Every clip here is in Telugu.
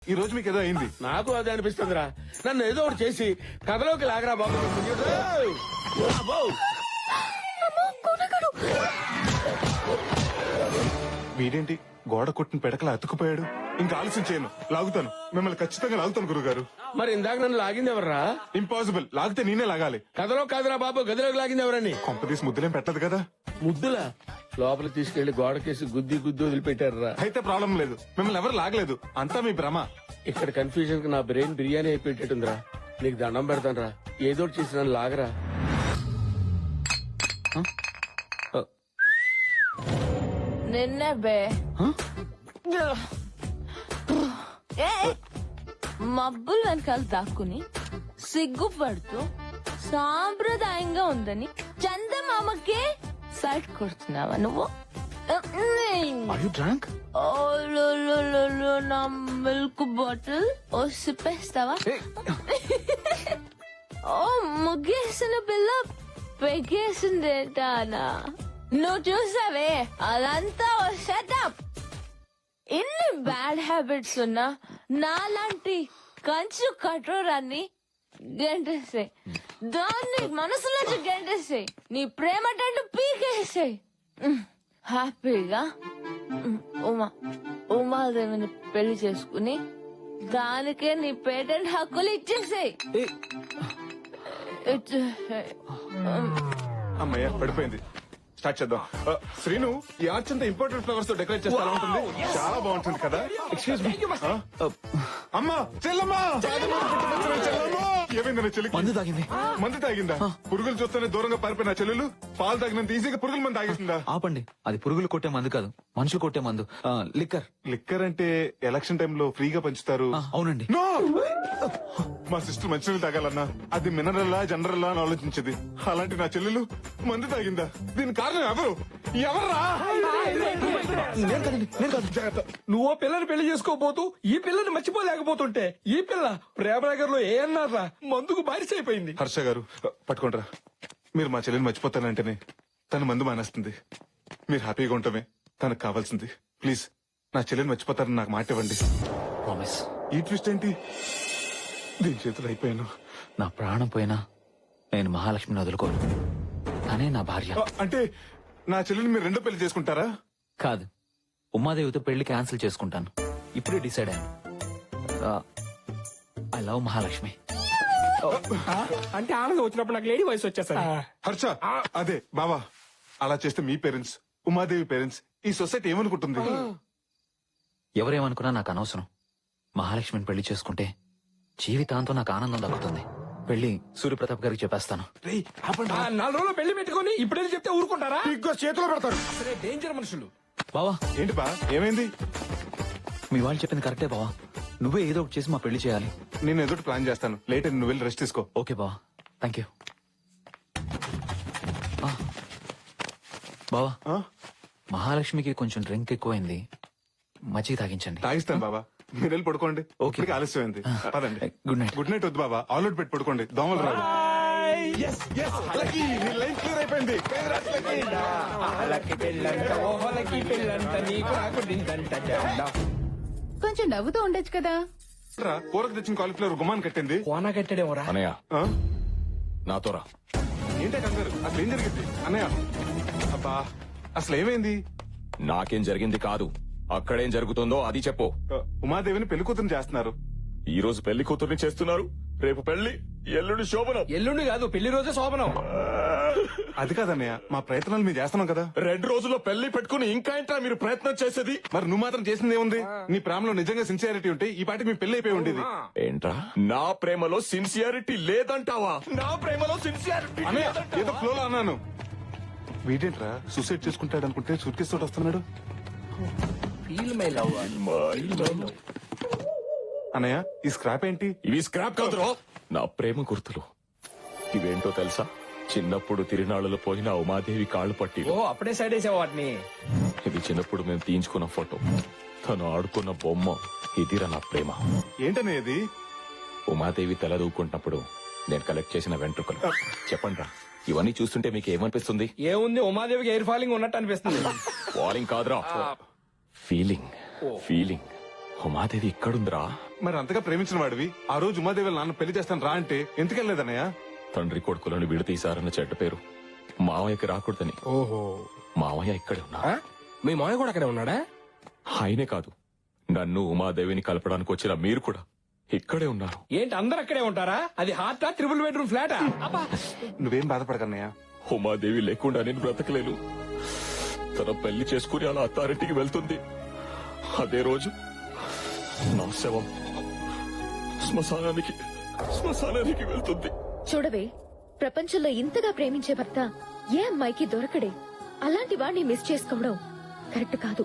ఈ రోజు మీకు ఏదో అయింది. నాకు అదే అనిపిస్తుందిరా. నన్ను ఏదో ఒకటి చేసి కథలోకి లాగరా బాబు. అబ్బో! వీడేంటి గోడ కొట్టిన పెడకలా అతుకుపోయాడు. ఇంకా ఆలస్యం చేయను, లాగుతాను. మిమ్మల్ని ఖచ్చితంగా లాగుతాను గురుగారు. మరి ఇందాక నన్ను లాగింది ఎవర్రా? ఇంపాసిబుల్. లాగితే నేనే లాగాలి. కథలో కాదురా బాబు, గదిలోకి లాగింది ఎవరని. కొంపదీసి ముద్దులేం పెట్టదు కదా. ముద్దులా? లోపలికి తీసుకెళ్లి గోడకేసి గుద్ది గుద్ది వదిలిపెట్టారా? అయితే ప్రాబ్లం లేదు. మిమ్మల్ని ఎవరు లాగలేదు, అంతా మీ భ్రమ. ఇక్కడ కన్ఫ్యూజన్ కి నా బ్రెయిన్ బిర్యానీ అయిపోయేటట్టుందిరా. నీకు దండం పెడతాను రా, ఏదో ఒకటి చేసి నన్ను లాగరా. నిన్నే బే మబ్బులు వెనకాల దాక్కుని సిగ్గుపడుతూ సాంప్రదాయంగా ఉందని చందమామకే సైట్ కొడుతున్నావా నువ్వు? నా మిల్క్ బాటిల్ ఓ సిప్పేస్తావా? ఓ ముగ్గేసిన పిల్ల పెగేసిందేటానా? నువ్వు చూసావే, అదంతా ఓ సెటప్. ఇన్ని బ్యాడ్ హ్యాబిట్స్ ఉన్నా నాలాంటి కంచు కఠోరాన్ని గెంటేసాయి, దాన్ని మనసులోంచి గెంటేసాయి, నీ ప్రేమ టంటు పీకేసాయి. హ్యాపీగా ఉమాదేవిని పెళ్లి చేసుకుని దానికే నీ పేటెంట్ హక్కులు ఇచ్చేసాయి. అమ్మయ్య పడిపోయింది. స్టార్ట్ చేద్దాం. శ్రీను, ఈ ఆర్చ్ అంతా ఇంపార్టెంట్ ఫ్లవర్స్ తో డెకరేట్ చేస్తా ఉంటుంది. చాలా బాగుంటుంది కదా. Excuse me. అమ్మా, చెల్లమ్మా, చెల్లమ్మా. ఏమైంది నా చెల్లికి? మందు తాగింది. మందు తాగిందా? పురుగులు చూస్తేనే దూరంగా పారిపోయిన చెల్లెలు పాలు తాగినంత ఈజీగా పురుగుల మంది తాగేసిందా? ఆపండి, అది పురుగులు కొట్టే మందు కాదు, మనుషులు కొట్టే మందు. లిక్కర్. లిక్కర్ అంటే ఎలక్షన్ టైంలో ఫ్రీగా పంచుతారు. అవునండి. నో! మా సిస్టర్ మంచినీళ్ళు తాగాలన్నా అది మినరల్లా జనరల్లా అని ఆలోచించేది. అలాంటి నా చెల్లెలు మందు తాగిందా? దీని కారణం ఎవరు? ఎవర్రా? నువ్వు పిల్లని పెళ్లి చేసుకోబోతూ ఈ పిల్లని మర్చిపోలేకపోతుంటే ఈ పిల్ల ప్రేమనగర్ లో ఏ అన్నారా మందుకు బారిస అయిపోయింది. హర్ష గారు పట్టుకుంటారా? మీరు మా చెల్లెని మర్చిపోతానంటేనే తను మందు మానేస్తుంది. మీరు హ్యాపీగా ఉండటమే తనకు కావాల్సింది. ప్లీజ్ నా చెల్లెని మర్చిపోతారని నాకు మాట ఇవ్వండి. ప్రామిస్. ఈ ట్విస్ట్ ఏంటి? దీని చేతులు అయిపోయాను. నా ప్రాణం పోయినా నేను మహాలక్ష్మిని వదులుకోను. తనే నా భార్య. అంటే నా చెల్లెని మీరు రెండో పెళ్లి చేసుకుంటారా? కాదు, ఉమాదేవితో పెళ్లి క్యాన్సిల్ చేసుకుంటాను. ఇప్పుడే డిసైడ్ అయ్యాను. I love Mahalakshmi. అంటే ఆనందం వచ్చినప్పుడు నాకు లేడీ వయసు వచ్చేసరి. హర్ష, అదే బావా, అలా చేస్తే మీ పేరెంట్స్, ఉమాదేవి పేరెంట్స్, ఈ సొసైటీ ఏమనుకుంటుంది? ఎవరేమనుకున్నా నాకు అనవసరం. మహాలక్ష్మిని పెళ్లి చేసుకుంటే జీవితాంతం నాకు ఆనందం దక్కుతుంది. పెళ్లి సూర్యప్రతాప్ గారికి చెప్పేస్తాను. 4 రోజులు పెళ్లి పెట్టుకుని ఇప్పుడే చెప్తే ఊరుకుంటారా? చేతిలో పెడతారు. సరే, డేంజర్ మనుషులు. బావా, ఏంటి బా, ఏమైంది? మీ వాళ్ళు చెప్పింది కరెక్టే బావా. నువ్వే ఏదో ఒకటి చేసి మా పెళ్లి చేయాలి. నేను ఏదో ప్లాన్ చేస్తాను. లేట్ నువ్వు వెళ్ళి రెస్ట్ తీసుకో. ఓకే బావా, థ్యాంక్ యూ. బావా, మహాలక్ష్మికి కొంచెం డ్రింక్ ఎక్కువైంది, మజ్జిగ తాగించండి. తాగిస్తాను బాబా, మీరు వెళ్ళి పడుకోండి. ఓకే. ఆలస్యమైంది. పదండి. Good night. గుడ్ నైట్ వద్దు బాబా, ఆల్అౌట్ పెట్టి పడుకోండి, దోమలు రావు. లైన్ క్లియర్ అయిపోయింది. కొంచెం నవ్వుతూ ఉండొచ్చు కదా. కూరకు తెచ్చిన కాలీఫ్లవర్ గుమ్మాన్ని కట్టింది. కోనా కట్టడేమోరా? అనయ్య, ఆ? నాతోరా. ఏంటే కంగారు? అసలు ఏం జరిగింది అన్నయ్య? అబ్బా, అసలు ఏమైంది? నాకేం జరిగింది కాదు, అక్కడేం జరుగుతుందో అది చెప్పు. ఉమాదేవిని పెళ్లి కూతురు చేస్తున్నారు. ఈ రోజు పెళ్లి కూతుర్ని చేస్తున్నారు, రేపు పెళ్లి, ఎల్లుండి శోభనం. ఎల్లుండి కాదు, పెళ్లి రోజే శోభనం. అది కాదన్నయ్య, మా ప్రయత్నాలు మేము చేస్తున్నాం కదా. 2 రోజుల్లో పెళ్లి పెట్టుకుని ఇంకా ఏంట్రా మీరు ప్రయత్నం చేసేది? మరి నువ్వు మాత్రం చేసింది ఏముంది? నీ ప్రేమలో నిజంగా సిన్సియారిటీ ఉంటే ఈ పాటికి మీ పెళ్లి అయిపోయి ఉండేది. ఏంట్రా, నా ప్రేమలో సిన్సియారిటీ లేదంటావా? నా ప్రేమలో సిన్సియారిటీ అన్నయ్య, ఏదో ఫ్లోలో అన్నాను. వీడేంట్రా సూసైడ్ చేసుకుంటాడు అనుకుంటే సూట్ కేసు తోటి వస్తున్నాడు. అన్నయ్య, ఈ స్క్రాప్ ఏంటి? ఇవి స్క్రాప్ కాదురా, నా ప్రేమ గుర్తులు. ఇవేంటో తెలుసా? చిన్నప్పుడు తిరునాళ్ళలో పోయిన ఉమాదేవి కాళ్ళు పట్టి. ఓ, అప్పుడే సైడ్ వేసావు వాటిని. ఇది చిన్నప్పుడు మేము తీయించుకున్న ఫోటో, తను ఆడుకున్న బొమ్మ. ఇదిరా నా ప్రేమ. ఏంటన్నయ్య ఇది? ఉమాదేవి తల దూకుంటున్నప్పుడు నేను కలెక్ట్ చేసిన వెంట్రుకలు. చెప్పండి రా, ఇవన్నీ చూస్తుంటే మీకు ఏమనిపిస్తుంది? ఏముంది, ఉమాదేవికి ఎయిర్ ఫాలింగ్ ఉన్నట్టు అనిపిస్తుంది. వాలింగ్ కాదురా, ఫీలింగ్. ఫీలింగ్. ఉమాదేవి ఇక్కడుందిరా, మరి అంతగా ప్రేమించిన వాడివి ఆ రోజు ఉమాదేవి నాన్న పెళ్లి చేస్తాను రా అంటే ఎందుకు వెళ్ళలేదన్నయ్య? తండ్రి కొడుకులను విడతీశారన్న చెడ్డ పేరు మావయ్యకి రాకూడదని ఓహో, మావయ్య ఇక్కడే ఉన్నా. మీ మాయ కూడా అక్కడే ఉన్నాడా? ఆయనే కాదు, నన్ను ఉమాదేవిని కలపడానికి వచ్చిన మీరు కూడా ఇక్కడే ఉన్నారు. ఏంటి అందరు అక్కడే ఉంటారా? అది హార్టా, ట్రిపుల్ బెడ్రూమ్ ఫ్లాటా? అబ్బా, నువ్వేం బాధపడకన్నయ్య. ఉమాదేవి లేకుండా నేను బ్రతకలేను. తన పెళ్లి చేసుకుని అలా అత్తారింటికి వెళ్తుంది. అదే రోజు నా శవం శ్మశానానికి వెళ్తుంది. చూడవే, ప్రపంచంలో ఇంతగా ప్రేమించే భర్త ఏ అమ్మాయికి దొరకడే. అలాంటి వాడిని మిస్ చేసుకోవడం కరెక్ట్ కాదు.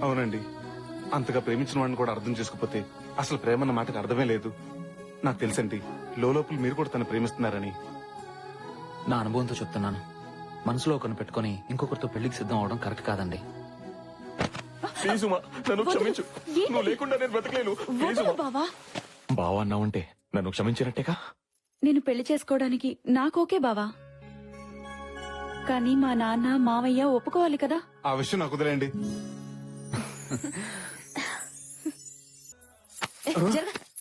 అవునండి, అంతగా ప్రేమించిన వాడిని కూడా అర్థం చేసుకోకపోతే అసలు ప్రేమ అన్న మాటకు అర్థమే లేదు. నాకు తెలుసండి, లోపల మీరు కూడా తను ప్రేమిస్తున్నారని. నా అనుభవంతో చెప్తున్నాను, మనసులో ఒకరిని పెట్టుకుని ఇంకొకరితో పెళ్లికి సిద్ధం అవడం కరెక్ట్ కాదండి. ప్లీజ్ ఉమా, నన్ను క్షమించు. నువ్వు లేకుండా నేను బ్రతకలేను. ప్లీజ్ ఉమా. బావా, బావా అన్నావంటే నన్ను క్షమించినట్టేగా. నేను పెళ్లి చేసుకోవడానికి నాకోకే బావా, కానీ మా నాన్న మావయ్య ఒప్పుకోవాలి కదా. ఆ విషయం నాకు వదిలేండి.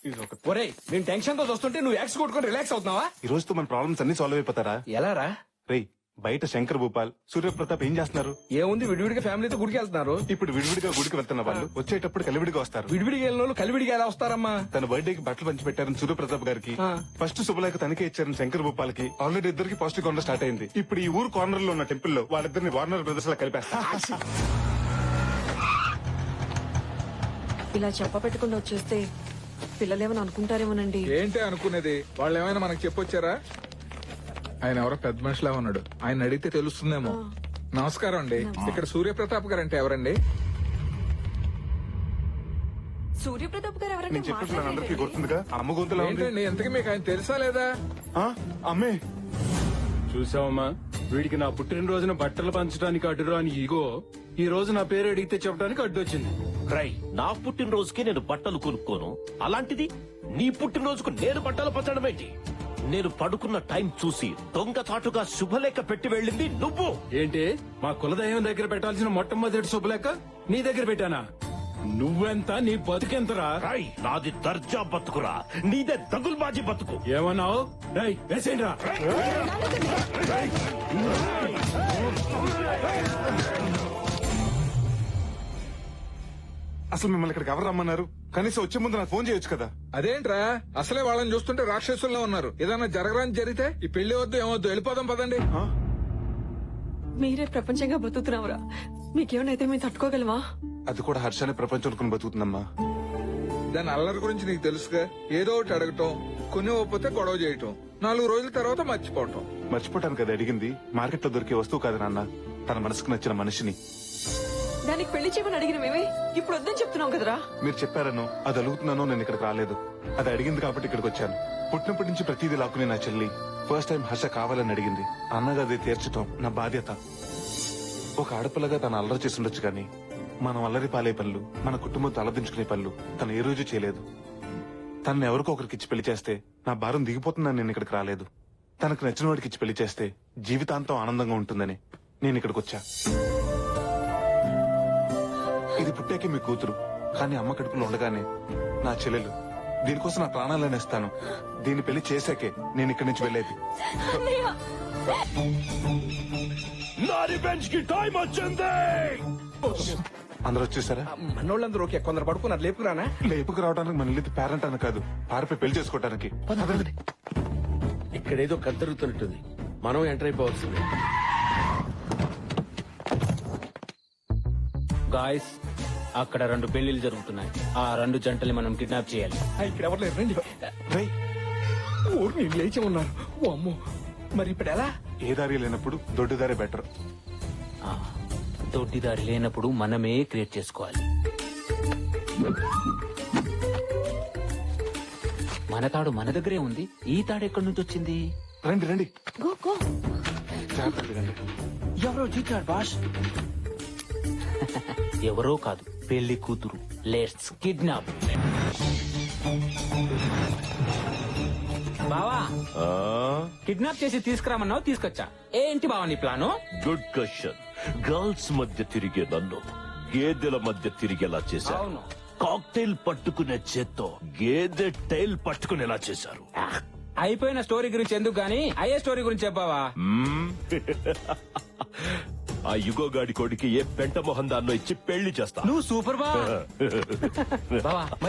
ఇది ఒక- ఒరేయ్, నేను టెన్షన్ తో చూస్తుంటే నువ్వు యాక్స్ కొట్టుకొని రిలాక్స్ అవుతున్నావా? ఈ రోజుతో మన ప్రాబ్లమ్స్ అన్ని సాల్వ్ అయిపోతారా? ఎలా రా? రేయ్, బయట శంకర్ భూపాల్, సూర్యప్రతాప్ ఏం చేస్తున్నారు? ఏముంది, విడివిడిగా ఫ్యామిలీతో గుడికి వెళ్తున్నారు. ఇప్పుడు విడివిడిగా గుడికి వెళ్తున్న వాళ్ళు వచ్చేటప్పుడు కలివిడిగా వస్తారు. విడివిడిగా వెళ్ళిన వాళ్ళు కలివిడిగా ఎలా వస్తారమ్మా? తన బర్త్డేకి బట్టలు పంచి పెట్టారని సూర్యప్రతాప్ గారికి, ఆ. ఫస్ట్ శుభలేఖ తనకే ఇచ్చారని శంకర్ భూపాల్ కి ఆల్రెడీ ఇద్దరికి పాజిటివ్ కౌంటర్ స్టార్ట్ అయింది. ఇప్పుడు ఈ ఊరు కార్నర్ లో ఉన్న టెంపుల్ లో వాళ్ళిద్దరిని వార్నర్ బ్రదర్స్ లా కలిపేస్తారు. ఇలా చెప్ప పెట్టుకుని వచ్చేస్తే పిల్లలేమని అనుకుంటారేమోనండి. ఏంటి అనుకునేది? వాళ్ళు ఏమైనా మనకు చెప్పొచ్చారా? ఆయన ఎవరో పెద్ద మనిషిలా ఉన్నాడు, ఆయన అడిగితే తెలుస్తుందేమో. నమస్కారం అండి, ఇక్కడ సూర్యప్రతాప్ గారు అంటే ఎవరండి? సూర్యప్రతాప్ గారు నేను చెప్పిన అందరికీ గుర్తుందిగా, అమ్మ గొంతులా ఉంది. ఏంటండి ఇంతకీ మీకు ఆయన తెలుసా లేదా? ఆ, అమ్మే చూసావమ్మా, వీడికి నా పుట్టినరోజున బట్టలు పంచడానికి అడ్డురాని ఈగో ఈ రోజు నా పేరు అడిగితే చెప్పడానికి అడ్డొచ్చింది. రై, నా పుట్టినరోజుకి నేను బట్టలు కొనుక్కోను, అలాంటిది నీ పుట్టినరోజుకు నేను బట్టలు పంచడం ఏంటి? నేను పడుకున్న టైం చూసి దొంగచాటుగా శుభలేఖ పెట్టి వెళ్ళింది నువ్వు. ఏంటి, మా కులదైవం దగ్గర పెట్టాల్సిన మొట్టమొదటి శుభలేక నీ దగ్గర పెట్టానా? నువ్వెంత, నీ బతుకెంతరా? రై, నాది దర్జా బతుకురా, నీదే దగుల్బాజీ బతుకు. ఏమన్నావు? రై, వేసేయండిరా. అసలు మిమ్మల్ని ఇక్కడికి ఎవరు రమ్మన్నారు? కనీసం వచ్చే ముందు నాకు ఫోన్ చేయొచ్చు కదా. అదేంట్రా, అసలే వాళ్ళని చూస్తుంటే రాక్షసుల్లో ఉన్నారు. ఏదైనా జరగరాని జరిగితే ఈ పెళ్లి వద్దు ఏమొద్దు, వెళ్ళిపోదాం పదండి. మీరే ప్రపంచంగా బతుకుతున్నావురా, మీకేమైనా మేము తట్టుకోగలమా? అది కూడా హర్షాన్ని ప్రపంచం అనుకుని బతుకుతుందమ్మా. దాని అల్లరి గురించి నీకు తెలుసుగా. ఏదో ఒకటి అడగటం, కొన్ని ఒప్పితే గొడవ చేయటం, 4 రోజుల తర్వాత మర్చిపోవటం. మర్చిపోవటానికి అది అడిగింది మార్కెట్ లో దొరికే వస్తువు కాదు నాన్న, తన మనసుకు నచ్చిన మనిషిని. దానికి పెళ్లి చేయమని అడిగిన మేమే ఇప్పుడు వద్దని చెప్తున్నాం కదరా. మీరు చెప్పారనో అది అడుగుతున్నానో నేను ఇక్కడికి రాలేదు. అది అడిగింది కాబట్టి ఇక్కడికి వచ్చాను. పుట్టినప్పటి నుంచి ప్రతిదీ లాక్కునే నా చెల్లి ఫస్ట్ టైం హర్ష కావాలని అడిగింది. అన్నగా అది తీర్చటం నా బాధ్యత. ఒక ఆడపిల్లగా తను అల్లరి చేసి ఉండొచ్చు కానీ మనం అల్లరి పాలే పనులు, మన కుటుంబంతో అలదించుకునే పనులు తను ఏ రోజు చేయలేదు. తనని ఎవరికో ఒకరికి ఇచ్చి పెళ్లి చేస్తే నా భారం దిగిపోతుందని నేను ఇక్కడికి రాలేదు. తనకు నచ్చిన వాడికి ఇచ్చి పెళ్లి చేస్తే జీవితాంతం ఆనందంగా ఉంటుందని నేను ఇక్కడికి వచ్చా. ఇది పుట్టాకే మీ కూతురు, కానీ అమ్మ కడుపులో ఉండగానే నా చెల్లెలు. దీనికోసం నా ప్రాణాలను ఇస్తాను. దీన్ని పెళ్లి చేశాకే నేను ఇక్కడి నుంచి వెళ్ళేది. నా రివెంజ్ కి టైం వచ్చింది. అందరూ వచ్చేసారా? మనోళ్ళందరూ ఓకే, కొందరు పడుకున్నారు. లేపుకురానా? లేపుకు రావడానికి మన ఇల్లు పేరెంట్ అని కాదు, పారిపోయి పెళ్లి చేసుకోవడానికి. ఇక్కడేదో కద్దరుగుతున్నట్టుంది, మనం ఎంటర్ అయిపోవాల్సింది. గాయస్, అక్కడ 2 పెళ్లిళ్ళు జరుగుతున్నాయి. ఆ 2 జంటల్ని మనం కిడ్నాప్ చేయాలి. ఇక్కడ ఎవరు లేరు, రండి. ఊరు నేను లేచి ఉన్నారు. ఓ అమ్మో, మరి ఇప్పుడు ఎలా? ఏ దారి లేనప్పుడు దొడ్డిదారే బెటర్. దొడ్డిదారి లేనప్పుడు మనమే క్రియేట్ చేసుకోవాలి. మన తాడు మన దగ్గరే ఉంది. ఈ తాడు ఎక్కడి నుంచి వచ్చింది? రండి రండి. Go go. జాగ్రత్తగా రండి. ఎవరో జీతాడు బాష్. ఎవరో కాదు, పెళ్లి కూతురు. Let's kidnap. బావా, కిడ్నాప్ చేసి తీసుకురామన్నావు, తీసుకొచ్చా. ఏంటి బావా నీ ప్లాను? Good question. గర్ల్స్ మధ్య తిరిగే నన్ను గేదెల మధ్య తిరిగేలా చేశా. అవును, కాక్టైల్ పట్టుకునే చేత్తో గేదె టైల్ పట్టుకునేలా చేశారు. అయిపోయిన స్టోరీ గురించి ఎందుకు గానీ అయ్యే స్టోరీ గురించి చెప్పావా? ఆ యుగోగాడి కొడుకి ఏ పెంట మొహం దాన్నో ఇచ్చి పెళ్లి చేస్తా. నువ్వు సూపర్ బావా.